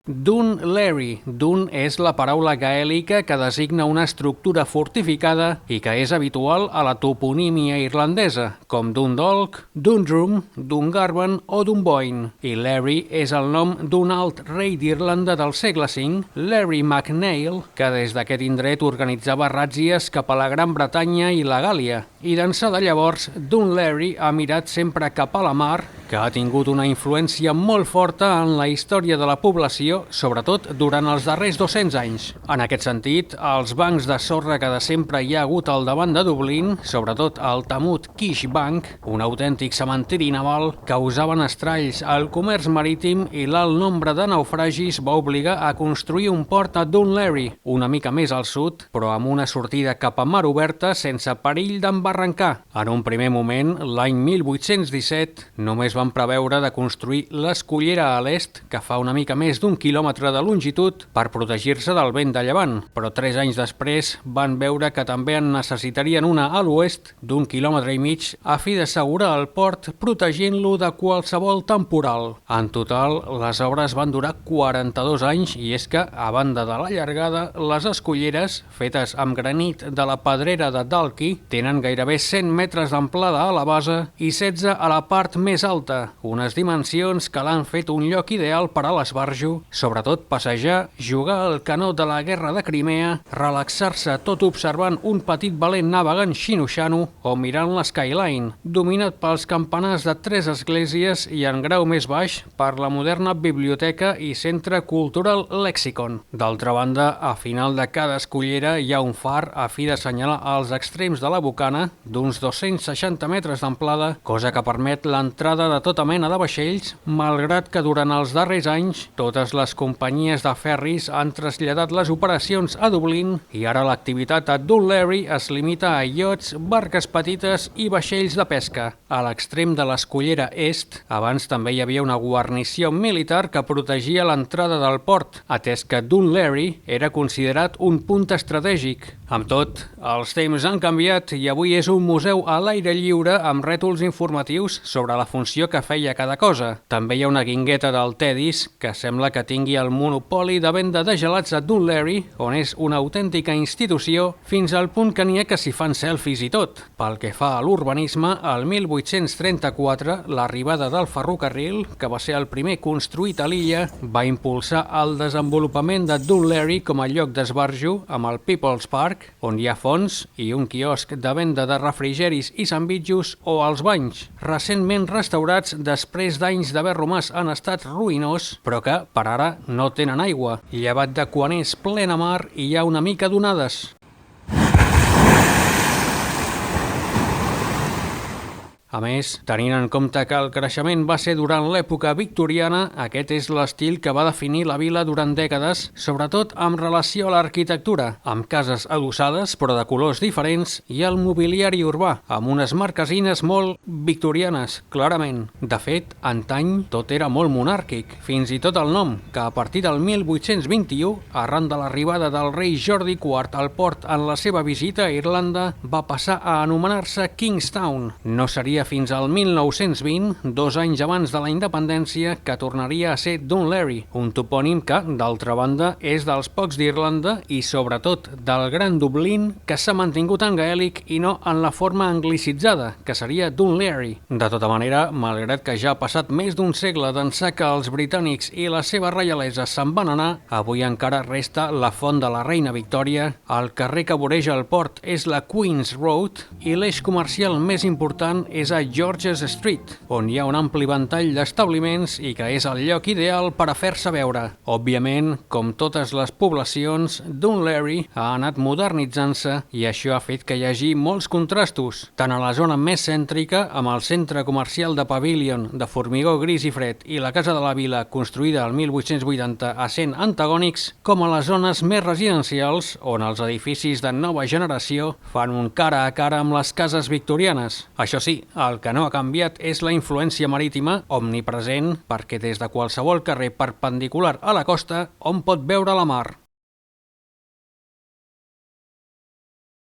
Dún Laoghaire. Dún és la paraula gaèlica que designa una estructura fortificada i que és habitual a la toponímia irlandesa, com Dundalk, Dundrum, Dungarvan o Dunboyne. I Laoghaire és el nom d'un alt rei d'Irlanda del segle V, Laoghaire mac Nail, que des d'aquest indret organitzava ràtzies cap a la Gran Bretanya i la Gàl·lia. I d'ençà de llavors, Dún Laoghaire ha mirat sempre cap a la mar, que ha tingut una influència molt forta en la història de la població, sobretot durant els darrers 200 anys. En aquest sentit, els bancs de sorra que de sempre hi ha hagut al davant de Dublín, sobretot el temut Kish Bank, un autèntic cementiri naval, causaven estralls al comerç marítim i l'alt nombre de naufragis va obligar a construir un port a Dún Laoghaire, una mica més al sud, però amb una sortida cap a mar oberta sense perill d'embarrancar. En un primer moment, l'any 1817, només van preveure de construir l'escullera a l'est, que fa una mica més d'un quilòmetre de longitud, per protegir-se del vent de llevant, però 3 anys després van veure que també en necessitarien una a l'oest d'1,5 quilòmetres a fi d'assegurar el port protegint-lo de qualsevol temporal. En total, les obres van durar 42 anys i és que, a banda de la llargada, les esculleres, fetes amb granit de la pedrera de Dalkey, tenen gairebé 100 metres d'amplada a la base i 16 a la part més alta, unes dimensions que l'han fet un lloc ideal per a l'esbarjo, sobretot passejar, jugar al canó de la guerra de Crimea, relaxar-se tot observant un petit valent navegant xinoxano o mirant l'Skyline, dominat pels campanars de 3 esglésies i en grau més baix per la moderna biblioteca i centre cultural Lexicon. D'altra banda, a final de cada escullera hi ha un far a fi d'assenyalar els extrems de la bocana, d'uns 260 metres d'amplada, cosa que permet l'entrada de tota mena de vaixells, malgrat que durant els darrers anys totes les companyies de ferris han traslladat les operacions a Dublín i ara l'activitat a Dún Laoghaire es limita a iots, barques petites i vaixells de pesca. A l'extrem de l'escullera est, abans també hi havia una guarnició militar que protegia l'entrada del port, atès que Dún Laoghaire era considerat un punt estratègic. Amb tot, els temps han canviat i avui és un museu a l'aire lliure amb rètols informatius sobre la funció que feia cada cosa. També hi ha una guingueta del Teddy's que sembla que tingui el monopoli de venda de gelats a Dún Laoghaire, on és una autèntica institució, fins al punt que n'hi ha que s'hi fan selfies i tot. Pel que fa a l'urbanisme, el 1834, l'arribada del ferrocarril, que va ser el primer construït a l'illa, va impulsar el desenvolupament de Dún Laoghaire com a lloc d'esbarjo amb el People's Park, on hi ha fonts i un quiosc de venda de refrigeris i sandvitjos o els banys, recentment restaurats després d'anys d'haver romàs en estat ruïnós, però que, per ara, no tenen aigua, llevat de quan és plena mar i hi ha una mica d'onades. A més, tenint en compte que el creixement va ser durant l'època victoriana, aquest és l'estil que va definir la vila durant dècades, sobretot amb relació a l'arquitectura, amb cases adossades però de colors diferents i el mobiliari urbà, amb unes marquesines molt victorianes, clarament. De fet, antany tot era molt monàrquic, fins i tot el nom, que a partir del 1821, arran de l'arribada del rei Jordi IV al port en la seva visita a Irlanda, va passar a anomenar-se Kingstown. No seria fins al 1920, 2 anys abans de la independència, que tornaria a ser Dún Laoghaire, un topònim que, d'altra banda, és dels pocs d'Irlanda i, sobretot, del Gran Dublín, que s'ha mantingut en gaèlic i no en la forma anglicitzada, que seria Dún Laoghaire. De tota manera, malgrat que ja ha passat més d'un segle d'ençà que els britànics i la seva reialesa se'n van anar, avui encara resta la font de la Reina Victòria, el carrer que voreja el port és la Queen's Road i l'eix comercial més important és a George's Street, on hi ha un ampli ventall d'establiments i que és el lloc ideal per a fer-se veure. Òbviament, com totes les poblacions, Dún Laoghaire ha anat modernitzant-se i això ha fet que hi hagi molts contrastos, tant a la zona més cèntrica, amb el centre comercial de Pavilion de formigó gris i fred i la Casa de la Vila, construïda al 1880 a 100 antagònics, com a les zones més residencials, on els edificis de nova generació fan un cara a cara amb les cases victorianes. Això sí, el que no ha canviat és la influència marítima omnipresent, perquè des de qualsevol carrer perpendicular a la costa hom pot veure la mar.